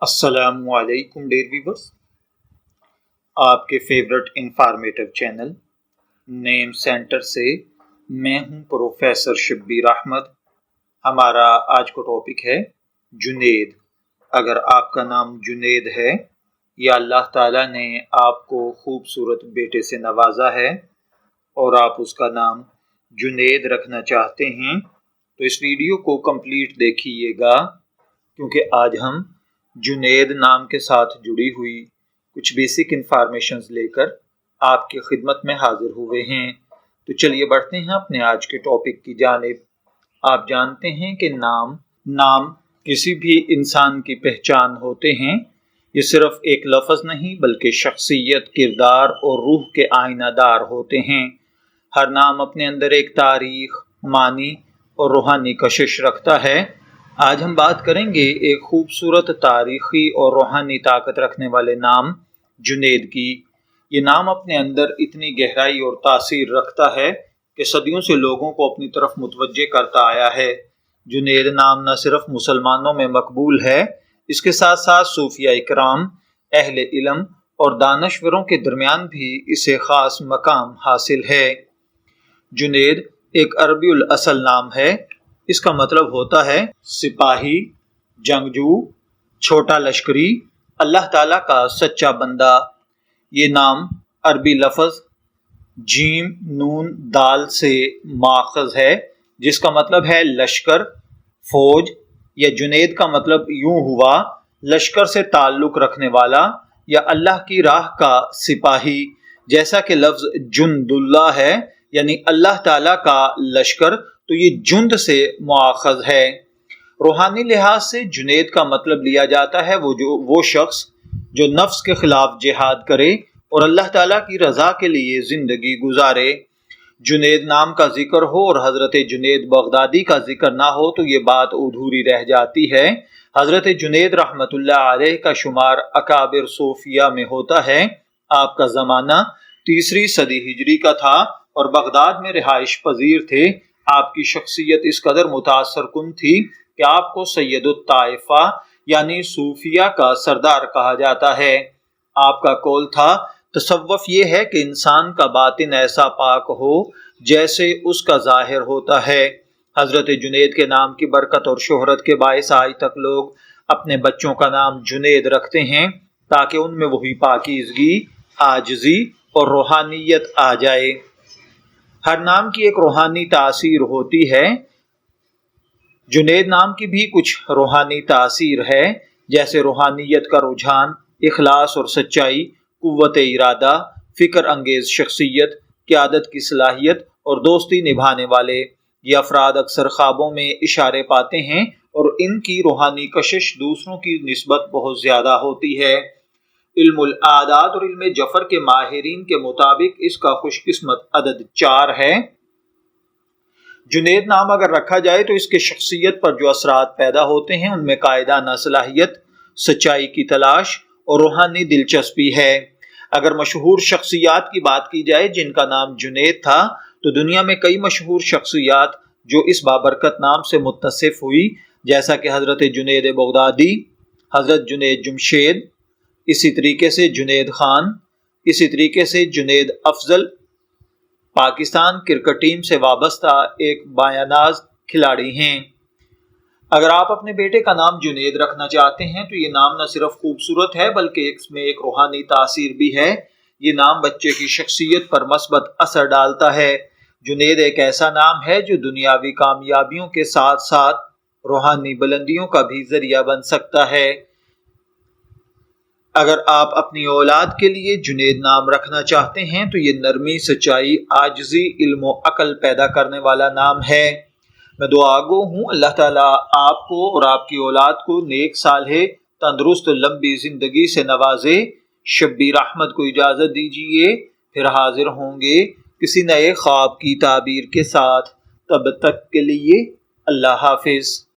السلام علیکم dear viewers, آپ کے فیورٹ انفارمیٹو چینل نیم سینٹر سے میں ہوں پروفیسر شبیر احمد۔ ہمارا آج کا ٹاپک ہے جنید۔ اگر آپ کا نام جنید ہے یا اللہ تعالیٰ نے آپ کو خوبصورت بیٹے سے نوازا ہے اور آپ اس کا نام جنید رکھنا چاہتے ہیں تو اس ویڈیو کو کمپلیٹ دیکھیے گا، کیونکہ آج ہم جنید نام کے ساتھ جڑی ہوئی کچھ بیسک انفارمیشنز لے کر آپ کی خدمت میں حاضر ہوئے ہیں۔ تو چلیے بڑھتے ہیں اپنے آج کے ٹاپک کی جانب۔ آپ جانتے ہیں کہ نام کسی بھی انسان کی پہچان ہوتے ہیں۔ یہ صرف ایک لفظ نہیں بلکہ شخصیت، کردار اور روح کے آئینہ دار ہوتے ہیں۔ ہر نام اپنے اندر ایک تاریخ، معنی اور روحانی کشش رکھتا ہے۔ آج ہم بات کریں گے ایک خوبصورت تاریخی اور روحانی طاقت رکھنے والے نام جنید کی۔ یہ نام اپنے اندر اتنی گہرائی اور تاثیر رکھتا ہے کہ صدیوں سے لوگوں کو اپنی طرف متوجہ کرتا آیا ہے۔ جنید نام نہ صرف مسلمانوں میں مقبول ہے، اس کے ساتھ ساتھ صوفیاء اکرام، اہل علم اور دانشوروں کے درمیان بھی اسے خاص مقام حاصل ہے۔ جنید ایک عربی الاصل نام ہے۔ اس کا مطلب ہوتا ہے سپاہی، جنگجو، چھوٹا لشکری، اللہ تعالیٰ کا سچا بندہ۔ یہ نام عربی لفظ جیم نون دال سے ماخذ ہے، جس کا مطلب ہے لشکر، فوج، یا جنید کا مطلب یوں ہوا لشکر سے تعلق رکھنے والا یا اللہ کی راہ کا سپاہی، جیسا کہ لفظ جند اللہ ہے یعنی اللہ تعالیٰ کا لشکر، تو یہ جند سے ماخذ ہے۔ روحانی لحاظ سے جنید کا مطلب لیا جاتا ہے وہ شخص جو نفس کے خلاف جہاد کرے اور اللہ تعالیٰ کی رضا کے لیے زندگی گزارے۔ جنید نام کا ذکر ہو اور حضرت جنید بغدادی کا ذکر نہ ہو تو یہ بات ادھوری رہ جاتی ہے۔ حضرت جنید رحمت اللہ علیہ کا شمار اکابر صوفیہ میں ہوتا ہے۔ آپ کا زمانہ 3 صدی ہجری کا تھا اور بغداد میں رہائش پذیر تھے۔ آپ کی شخصیت اس قدر متاثر کن تھی کہ آپ کو سید الطائفہ یعنی صوفیہ کا سردار کہا جاتا ہے۔ آپ کا قول تھا، تصوف یہ ہے کہ انسان کا باطن ایسا پاک ہو جیسے اس کا ظاہر ہوتا ہے۔ حضرت جنید کے نام کی برکت اور شہرت کے باعث آج تک لوگ اپنے بچوں کا نام جنید رکھتے ہیں تاکہ ان میں وہی پاکیزگی، عاجزی اور روحانیت آ جائے۔ ہر نام کی ایک روحانی تاثیر ہوتی ہے۔ جنید نام کی بھی کچھ روحانی تاثیر ہے، جیسے روحانیت کا رجحان، اخلاص اور سچائی، قوت ارادہ، فکر انگیز شخصیت، قیادت کی صلاحیت اور دوستی نبھانے والے۔ یہ افراد اکثر خوابوں میں اشارے پاتے ہیں اور ان کی روحانی کشش دوسروں کی نسبت بہت زیادہ ہوتی ہے۔ علم الاعداد اور علم جفر کے ماہرین کے مطابق اس کا خوش قسمت عدد 4 ہے۔ جنید نام اگر رکھا جائے تو اس کے شخصیت پر جو اثرات پیدا ہوتے ہیں ان میں قائدانہ صلاحیت، سچائی کی تلاش اور روحانی دلچسپی ہے۔ اگر مشہور شخصیات کی بات کی جائے جن کا نام جنید تھا تو دنیا میں کئی مشہور شخصیات جو اس بابرکت نام سے متصف ہوئی، جیسا کہ حضرت جنید بغدادی، حضرت جنید جمشید، اسی طریقے سے جنید خان، اسی طریقے سے جنید افضل، پاکستان کرکٹ ٹیم سے وابستہ ایک بایاناز کھلاڑی ہیں۔ اگر آپ اپنے بیٹے کا نام جنید رکھنا چاہتے ہیں تو یہ نام نہ صرف خوبصورت ہے بلکہ اس میں ایک روحانی تاثیر بھی ہے۔ یہ نام بچے کی شخصیت پر مثبت اثر ڈالتا ہے۔ جنید ایک ایسا نام ہے جو دنیاوی کامیابیوں کے ساتھ ساتھ روحانی بلندیوں کا بھی ذریعہ بن سکتا ہے۔ اگر آپ اپنی اولاد کے لیے جنید نام رکھنا چاہتے ہیں تو یہ نرمی، سچائی، عاجزی، علم و عقل پیدا کرنے والا نام ہے۔ میں دعا گو ہوں اللہ تعالیٰ آپ کو اور آپ کی اولاد کو نیک صالح، تندرست لمبی زندگی سے نوازے۔ شبیر احمد کو اجازت دیجیے، پھر حاضر ہوں گے کسی نئے خواب کی تعبیر کے ساتھ۔ تب تک کے لیے اللہ حافظ۔